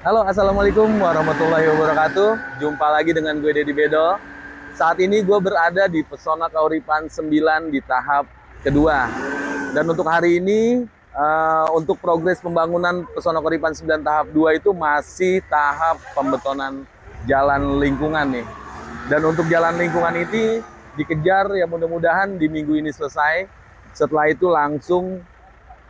Halo, assalamualaikum warahmatullahi wabarakatuh. Jumpa lagi dengan gue Dedi Bedol. Saat ini gue berada di Pesona Kauripan 9 di tahap kedua. Dan untuk hari ini, untuk progres pembangunan Pesona Kauripan 9 tahap 2 itu masih tahap pembetonan jalan lingkungan nih. Dan untuk jalan lingkungan ini dikejar ya mudah-mudahan di minggu ini selesai. Setelah itu langsung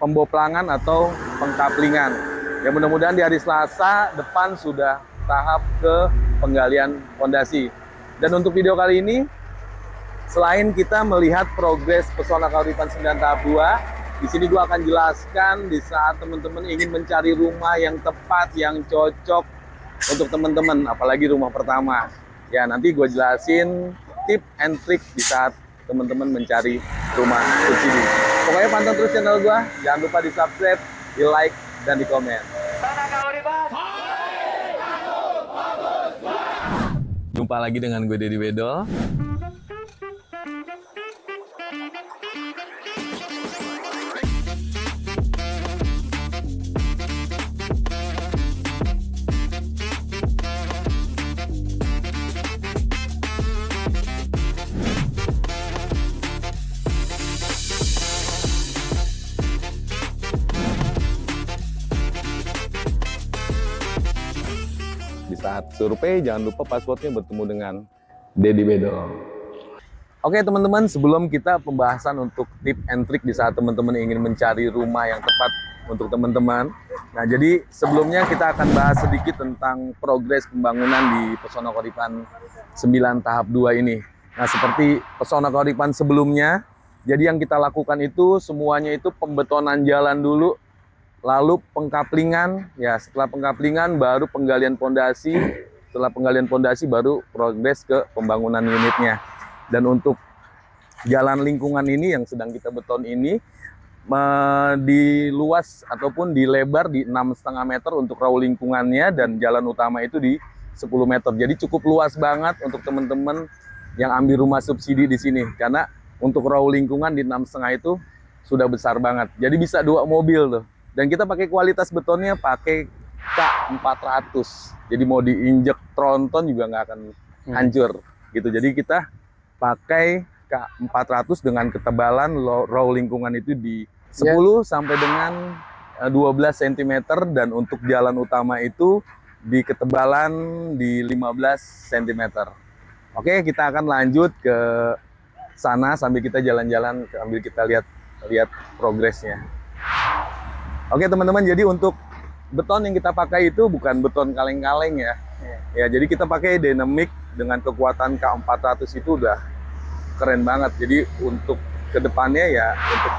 pemboplangan atau pengkaplingan. Ya mudah-mudahan di hari Selasa depan sudah tahap ke penggalian fondasi. Dan untuk video kali ini, selain kita melihat progres Pesona Kauripan 9 tahap 2, di sini gue akan jelaskan di saat teman-teman ingin mencari rumah yang tepat, yang cocok untuk teman-teman, apalagi rumah pertama. Ya nanti gue jelasin tip and trick di saat teman-teman mencari rumah subsidi. Pokoknya pantau terus channel gue, jangan lupa di subscribe, di like, dan di komen. Jumpa lagi dengan gue Dedi Bedol. Di saat survei, jangan lupa passwordnya bertemu dengan Dedi Bedol. Oke teman-teman, sebelum kita pembahasan untuk tip and trick di saat teman-teman ingin mencari rumah yang tepat untuk teman-teman. Nah jadi sebelumnya kita akan bahas sedikit tentang progres pembangunan di Pesona Kauripan 9 tahap 2 ini. Nah seperti Pesona Kauripan sebelumnya, jadi yang kita lakukan itu semuanya itu pembetonan jalan dulu, lalu pengkaplingan, ya setelah pengkaplingan baru penggalian pondasi, setelah penggalian pondasi baru progres ke pembangunan unitnya. Dan untuk jalan lingkungan ini yang sedang kita beton ini diluas ataupun dilebar di 6,5 meter untuk raw lingkungannya, dan jalan utama itu di 10 meter. Jadi cukup luas banget untuk teman-teman yang ambil rumah subsidi di sini, karena untuk raw lingkungan di 6,5 itu sudah besar banget. Jadi bisa 2 mobil tuh. Dan kita pakai kualitas betonnya pakai K400. Jadi mau diinjek tronton juga nggak akan hancur gitu. Jadi kita pakai K400 dengan ketebalan raw lingkungan itu di 10 sampai dengan 12 cm, dan untuk jalan utama itu di ketebalan di 15 cm. Oke, kita akan lanjut ke sana sambil kita jalan-jalan, sambil kita lihat progresnya. Oke teman-teman, jadi untuk beton yang kita pakai itu bukan beton kaleng-kaleng ya. Ya, jadi kita pakai dynamic dengan kekuatan K400 itu udah keren banget. Jadi untuk kedepannya ya, untuk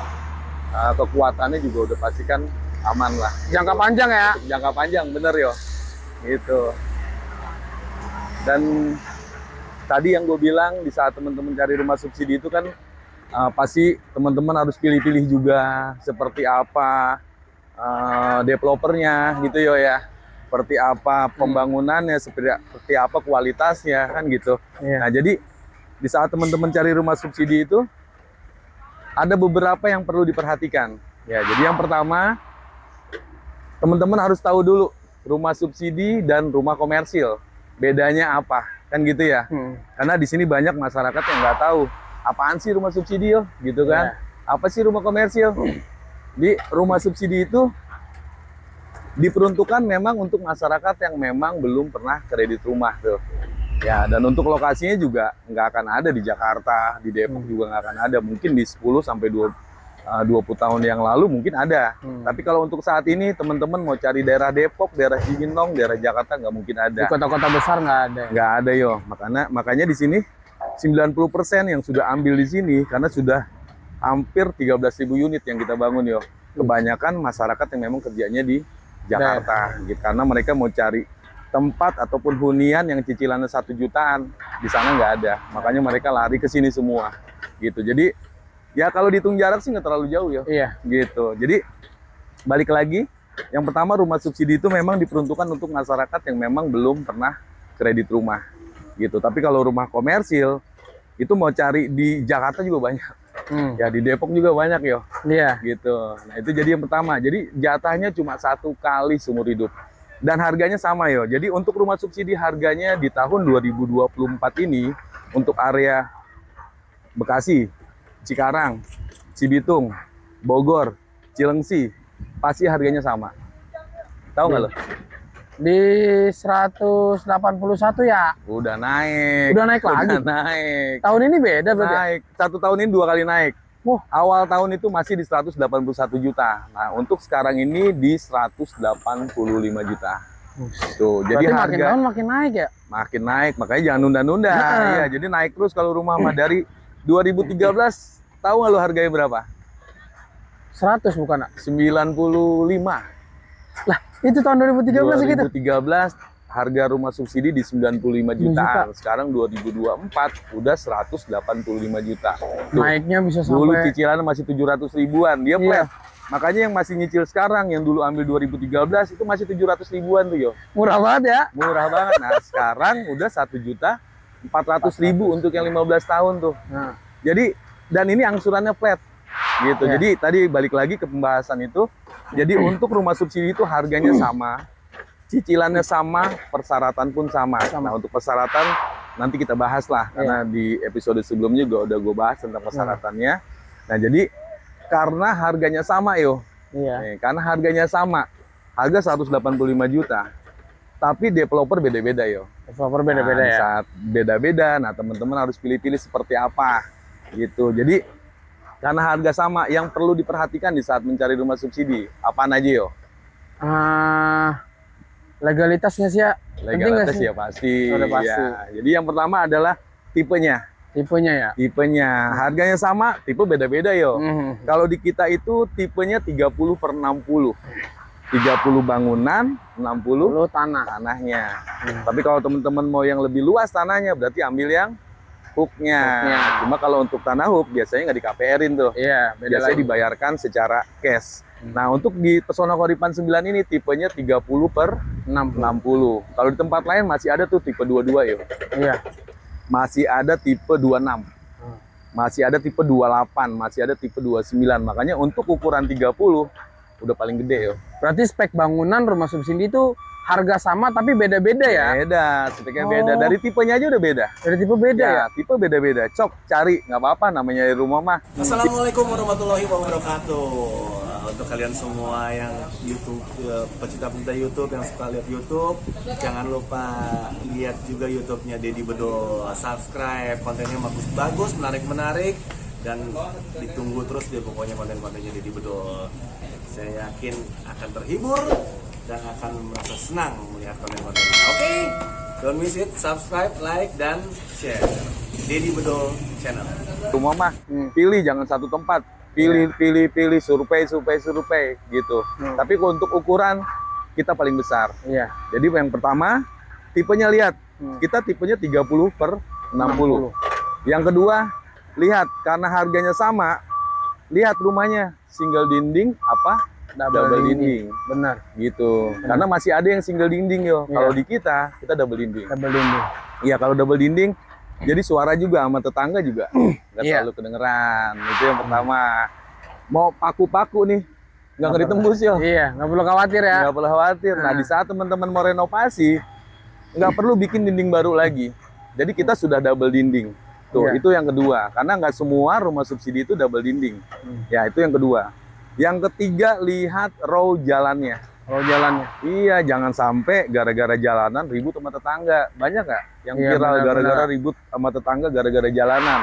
kekuatannya juga udah pastikan aman lah. Jangka panjang ya? Untuk jangka panjang, bener yo. Gitu. Dan tadi yang gue bilang di saat teman-teman cari rumah subsidi itu kan pasti teman-teman harus pilih-pilih juga seperti apa developernya gitu ya, seperti apa pembangunannya, seperti apa kualitasnya kan gitu. Nah jadi di saat teman-teman cari rumah subsidi itu ada beberapa yang perlu diperhatikan ya. Jadi yang pertama, teman-teman harus tahu dulu rumah subsidi dan rumah komersil bedanya apa kan gitu ya. Karena di sini banyak masyarakat yang nggak tahu apaan sih rumah subsidi yo gitu kan. Apa sih rumah komersil. Di rumah subsidi itu diperuntukkan memang untuk masyarakat yang memang belum pernah kredit rumah tuh. Ya, dan untuk lokasinya juga nggak akan ada di Jakarta, di Depok juga nggak akan ada. Mungkin di 10 sampai 20 tahun yang lalu mungkin ada. Tapi kalau untuk saat ini teman-teman mau cari daerah Depok, daerah Cibinong, daerah Jakarta nggak mungkin ada. Di kota-kota besar nggak ada. Nggak ada yo. Makanya di sini 90% yang sudah ambil di sini karena sudah hampir 13.000 unit yang kita bangun yo. Kebanyakan masyarakat yang memang kerjanya di Jakarta gitu, karena mereka mau cari tempat ataupun hunian yang cicilannya 1 jutaan, di sana nggak ada. Makanya mereka lari ke sini semua gitu. Jadi ya kalau dihitung jarak sih nggak terlalu jauh ya. Iya. Gitu. Jadi balik lagi, yang pertama rumah subsidi itu memang diperuntukkan untuk masyarakat yang memang belum pernah kredit rumah gitu. Tapi kalau rumah komersil itu mau cari di Jakarta juga banyak. Ya di Depok juga banyak yo. Iya. Gitu. Nah itu jadi yang pertama. Jadi jatahnya cuma 1 kali seumur hidup. Dan harganya sama yo. Jadi untuk rumah subsidi harganya di tahun 2024 ini untuk area Bekasi, Cikarang, Cibitung, Bogor, Cilengsi pasti harganya sama. Tahu nggak lo? Di 181 ya. Udah naik. Udah naik lagi. Udah naik. Tahun ini beda berarti. Ya? Naik. Satu tahun ini 2 kali naik. Wah. Awal tahun itu masih di 181 juta. Nah, untuk sekarang ini di 185 juta. Tuh, jadi Berarti harga makin tahun makin naik ya? makin naik, makanya jangan nunda-nunda. Iya, jadi naik terus kalau rumah mah dari 2013 tahu nggak lo harganya berapa? 100 bukan, Nak? 95. Lah, itu tahun 2013 gitu. 2013 harga rumah subsidi di 95 jutaan. Sekarang 2024 udah 185 juta. Tuh, naiknya bisa dulu sampai cicilan masih 700 ribuan, dia flat. Makanya yang masih nyicil sekarang, yang dulu ambil 2013 itu masih 700 ribuan tuh yo. murah banget ya. Murah banget. Nah sekarang udah 1.400.000 untuk yang 15 tahun tuh. Nah, Jadi dan ini angsurannya flat gitu. Ya. Jadi tadi balik lagi ke pembahasan itu. Jadi untuk rumah subsidi itu harganya sama, cicilannya sama, persyaratan pun sama. Nah untuk persyaratan nanti kita bahas lah, karena di episode sebelumnya juga udah gue bahas tentang persyaratannya. Nah jadi karena harganya sama yo, karena harganya sama, harga 185 juta. Tapi developer beda-beda yo. developer beda-beda ya. Saat beda-beda, nah teman-teman harus pilih-pilih seperti apa gitu. Jadi karena harga sama, yang perlu diperhatikan di saat mencari rumah subsidi apaan aja yo? Legalitasnya sih ya. Legalitas ya pasti. Udah pasti. Ya. Jadi yang pertama adalah tipenya. Tipenya ya. Tipenya, harganya sama, tipe beda-beda yo. Kalau di kita itu tipenya 30/60. 30 bangunan, 60 tanahnya. Tapi kalau teman-teman mau yang lebih luas tanahnya, berarti ambil yang hooknya. Cuma kalau untuk tanah hook biasanya nggak di KPR-in tuh. Iya, beda Biasanya lagi. dibayarkan secara cash. Nah untuk di Pesona Koripan 9 ini tipenya 30/60. Kalau di tempat lain masih ada tuh tipe 22 yo. Iya. Masih ada tipe 26. Masih ada tipe 28, masih ada tipe 29. Makanya untuk ukuran 30 udah paling gede yo. Berarti spek bangunan rumah subsidi itu harga sama tapi beda-beda ya. Beda, speknya beda. Dari tipenya aja udah beda. Dari tipe beda ya. Tipe beda-beda. Cok, cari nggak apa-apa, namanya rumah mah. Assalamualaikum warahmatullahi wabarakatuh. Untuk kalian semua yang YouTube, pecinta-pecinta YouTube yang suka lihat YouTube, jangan lupa lihat juga YouTube-nya Deddy Bedul. Subscribe, kontennya bagus-bagus, menarik-menarik, dan ditunggu terus deh pokoknya konten-kontennya Deddy Bedul. Saya yakin akan terhibur dan akan merasa senang melihat konten-kontennya. Oke, don't miss it. Subscribe, like, dan share. Deddy Bedul Channel. Rumah mah pilih, jangan satu tempat. Pilih, survei gitu. Tapi untuk ukuran kita paling besar. Iya. Jadi yang pertama tipenya lihat, kita tipenya 30/60. Yang kedua lihat, karena harganya sama, lihat rumahnya single dinding apa double dinding. Benar. Gitu. Karena masih ada yang single dinding yo. Kalau di kita double dinding. Double dinding. Iya, kalau double dinding jadi suara juga sama tetangga juga nggak terlalu kedengeran. Itu yang pertama. Mau paku-paku nih nggak ngeri tembus yo. Iya, nggak perlu khawatir ya. Nggak perlu khawatir. Nah di saat teman-teman mau renovasi nggak perlu bikin dinding baru lagi. Jadi kita sudah double dinding. Tuh itu yang kedua. Karena nggak semua rumah subsidi itu double dinding. Ya itu yang kedua. Yang ketiga, lihat row jalannya. Row jalannya. Iya, jangan sampai gara-gara jalanan ribut sama tetangga. Banyak nggak yang viral gara-gara ribut sama tetangga gara-gara jalanan?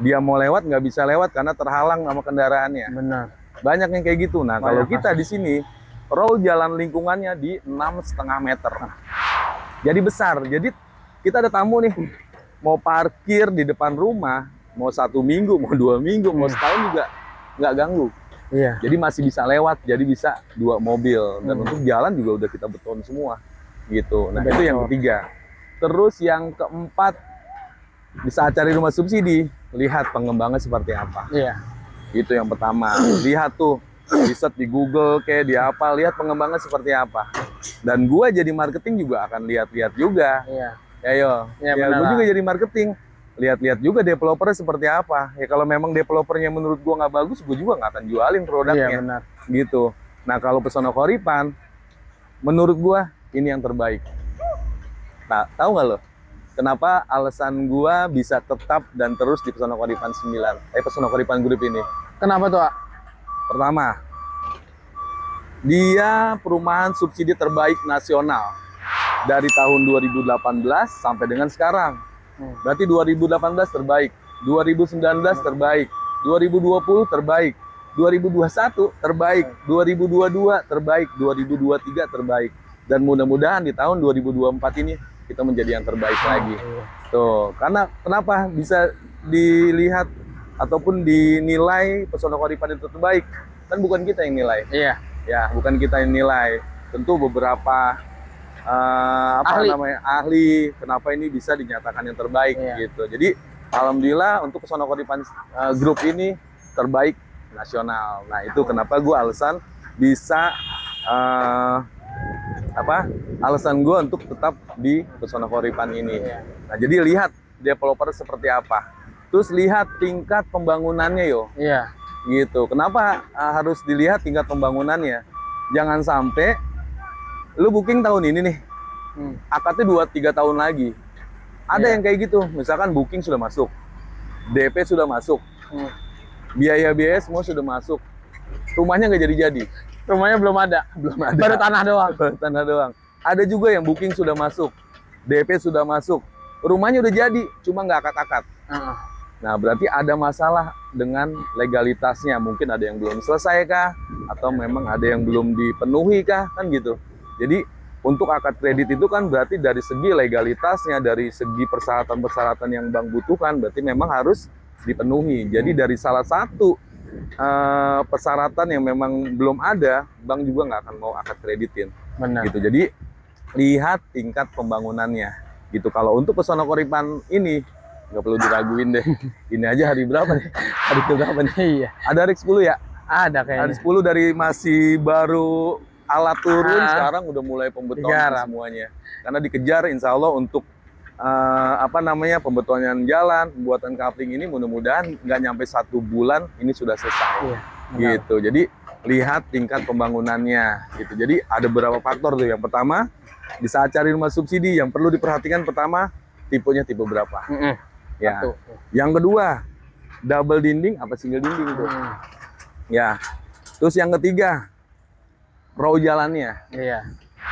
Dia mau lewat nggak bisa lewat karena terhalang sama kendaraannya. Benar. Banyak yang kayak gitu. Nah, kalau kita di sini row jalan lingkungannya di 6,5 meter. Jadi besar. Jadi kita ada tamu nih, mau parkir di depan rumah, mau 1 minggu, mau 2 minggu, mau setahun juga nggak ganggu. Iya. Jadi masih bisa lewat, jadi bisa 2 mobil. Dan untuk jalan juga udah kita beton semua, gitu. Nah itu yang ketiga. Terus yang keempat, di saat cari rumah subsidi, lihat pengembangan seperti apa. Iya. Itu yang pertama. Lihat tuh, riset di Google kayak di apa, lihat pengembangan seperti apa. Dan gua jadi marketing juga akan lihat-lihat juga. Iya. Ayo, ya gua juga jadi marketing. Lihat-lihat juga developernya seperti apa. Ya kalau memang developernya menurut gua nggak bagus, gua juga nggak akan jualin produknya. Iya, benar. Gitu. Nah kalau Pesona Koripan menurut gua ini yang terbaik. Nah, tahu nggak lo? Kenapa alasan gua bisa tetap dan terus di Pesona Kodipan 9? Pesona Kodipan Group ini. Kenapa tuh, Ak? Pertama, dia perumahan subsidi terbaik nasional dari tahun 2018 sampai dengan sekarang. Berarti 2018 terbaik, 2019 terbaik, 2020 terbaik, 2021 terbaik, 2022 terbaik, 2023 terbaik. Dan mudah-mudahan di tahun 2024 ini kita menjadi yang terbaik lagi. Tuh, karena kenapa bisa dilihat ataupun dinilai Pesona Kodipan itu terbaik? Kan bukan kita yang nilai. Iya. Ya, bukan kita yang nilai. Tentu beberapa ahli kenapa ini bisa dinyatakan yang terbaik gitu. Jadi alhamdulillah untuk Pesona Kodipan Group ini terbaik nasional. Nah, itu kenapa gue alasan bisa alasan gue untuk tetap di Pesona Kodipan ini. Nah, jadi lihat developer seperti apa. Terus lihat tingkat pembangunannya yo. Iya. Gitu. Kenapa harus dilihat tingkat pembangunannya? Jangan sampai lu booking tahun ini nih, akadnya 2-3 tahun lagi. Ada yang kayak gitu, misalkan booking sudah masuk, DP sudah masuk, biaya-biaya semua sudah masuk, rumahnya nggak jadi-jadi. Rumahnya belum ada. Belum ada. Baru tanah doang. Baru tanah doang. Ada juga yang booking sudah masuk, DP sudah masuk, rumahnya udah jadi, cuma nggak akad-akad. Nah, berarti ada masalah dengan legalitasnya. Mungkin ada yang belum selesai kah? Atau memang ada yang belum dipenuhi kah? Kan gitu. Jadi, untuk akad kredit itu kan berarti dari segi legalitasnya, dari segi persyaratan-persyaratan yang bank butuhkan, berarti memang harus dipenuhi. Jadi, dari salah satu persyaratan yang memang belum ada, bank juga nggak akan mau akad kreditin. Benar. Gitu. Jadi, lihat tingkat pembangunannya. Gitu. Kalau untuk Pesona Kodipan ini, nggak perlu diraguin deh. Ini aja hari berapa nih? Hari berapa nih? Iya. Ada hari 10 ya? Ada kayaknya. Hari 10 dari masih baru alat turun, sekarang udah mulai pembetonan semuanya. Karena dikejar insya Allah untuk pembetonan jalan, pembuatan coupling ini mudah-mudahan nggak nyampe 1 bulan ini sudah selesai. Gitu. Jadi lihat tingkat pembangunannya. Gitu. Jadi ada beberapa faktor tuh. Yang pertama, di saat cari rumah subsidi yang perlu diperhatikan pertama, tipenya tipe berapa. Ya. Yang kedua, double dinding apa single dinding tuh. Ya. Terus yang ketiga, row jalannya. Iya.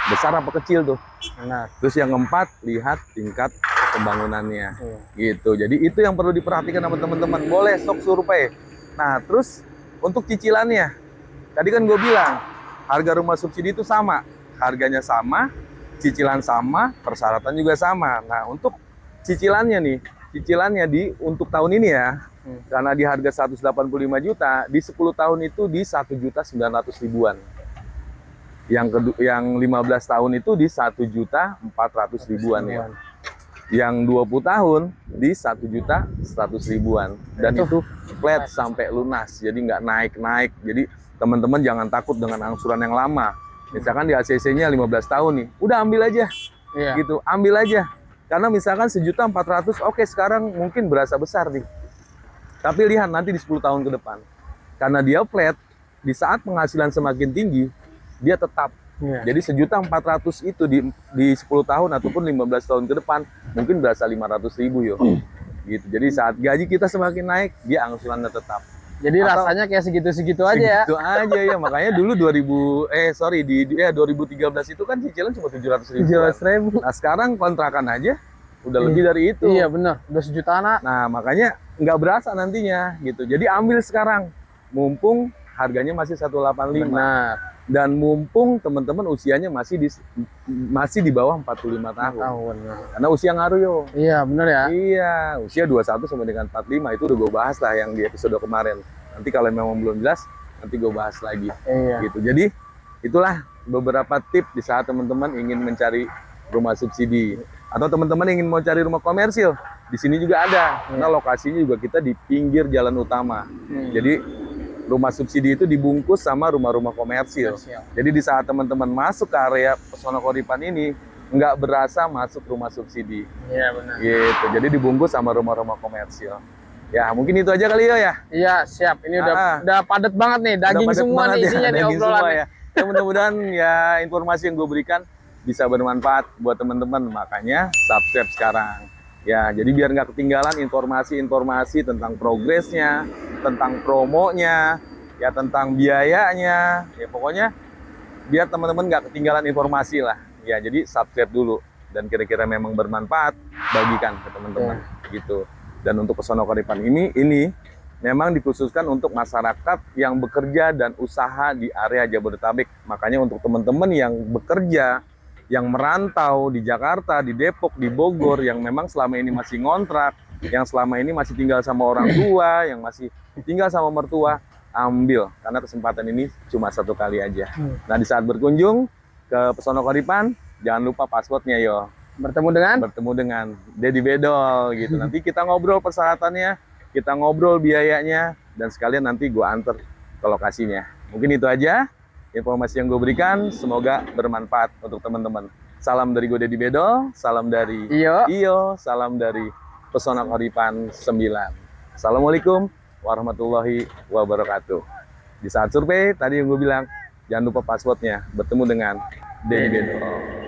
Besar apa kecil tuh. Benar. Terus yang keempat, lihat tingkat pembangunannya. Gitu. Jadi itu yang perlu diperhatikan sama teman-teman. Boleh sok survei. Nah, terus untuk cicilannya. Tadi kan gue bilang, harga rumah subsidi itu sama. Harganya sama, cicilan sama, persyaratan juga sama. Nah, untuk cicilannya nih, untuk tahun ini ya, karena di harga 185 juta, di 10 tahun itu di 1.900.000-an. Yang 15 tahun itu di 1.400.000-an ya. Yang 20 tahun di 1.100.000-an. Dan itu flat sampai lunas, jadi nggak naik-naik. Jadi teman-teman jangan takut dengan angsuran yang lama. Misalkan di ACC-nya 15 tahun nih, udah ambil aja. Gitu, ambil aja. Karena misalkan 1.400.000, oke sekarang mungkin berasa besar nih. Tapi lihat nanti di 10 tahun ke depan. Karena dia flat, di saat penghasilan semakin tinggi, dia tetap. Jadi 1.400.000 itu di 10 tahun ataupun 15 tahun ke depan, mungkin berasa 500.000 yo. Gitu. Jadi saat gaji kita semakin naik, dia angsurannya tetap. Jadi rasanya kayak segitu-segitu aja ya. Segitu aja ya, makanya dulu 2013 itu kan cicilan cuma 700.000. 700.000. Nah sekarang kontrakan aja udah lebih dari itu. Iya benar, udah 1 juta anak. Nah makanya nggak berasa nantinya gitu. Jadi ambil sekarang, mumpung harganya masih 185. Benar. Dan mumpung teman-teman usianya masih di bawah 45 tahun. Karena usia ngaruh yo. Iya benar ya. Iya, usia 21 sampai dengan 45 itu udah gue bahas lah yang di episode kemarin. Nanti kalau memang belum jelas, nanti gue bahas lagi. Gitu. Jadi itulah beberapa tips di saat teman-teman ingin mencari rumah subsidi atau teman-teman ingin mau cari rumah komersil. Di sini juga ada. Karena lokasinya juga kita di pinggir jalan utama. Jadi rumah subsidi itu dibungkus sama rumah-rumah komersil. Jadi di saat teman-teman masuk ke area Pesona Kodipan ini, nggak berasa masuk rumah subsidi. Iya benar. Gitu. Jadi dibungkus sama rumah-rumah komersil. Ya mungkin itu aja kali ya. Iya siap. Ini udah padat banget nih, daging semua nih isinya nih obrolan. Ya mudah-mudahan ya informasi yang gue berikan bisa bermanfaat buat teman-teman. Makanya subscribe sekarang. Ya, jadi biar nggak ketinggalan informasi-informasi tentang progresnya, tentang promonya, ya tentang biayanya. Ya pokoknya biar teman-teman nggak ketinggalan informasi lah. Ya, jadi subscribe dulu. Dan kira-kira memang bermanfaat, bagikan ke teman-teman. Gitu. Dan untuk Pesona Karipan ini memang dikhususkan untuk masyarakat yang bekerja dan usaha di area Jabodetabek. Makanya untuk teman-teman yang bekerja, yang merantau di Jakarta, di Depok, di Bogor, yang memang selama ini masih ngontrak, yang selama ini masih tinggal sama orang tua, yang masih tinggal sama mertua, ambil. Karena kesempatan ini cuma satu kali aja. Nah, di saat berkunjung ke Pesona Karipan, jangan lupa passwordnya yo. Bertemu dengan Dedi Bedol gitu. Nanti kita ngobrol persyaratannya, kita ngobrol biayanya, dan sekalian nanti gue anter ke lokasinya. Mungkin itu aja informasi yang gue berikan. Semoga bermanfaat untuk teman-teman. Salam dari gue Dedi Bedol, salam dari Iyo, salam dari Pesona Karipan 9. Assalamualaikum warahmatullahi wabarakatuh. Di saat survei tadi yang gue bilang, jangan lupa passwordnya. Bertemu dengan Dedi Bedol.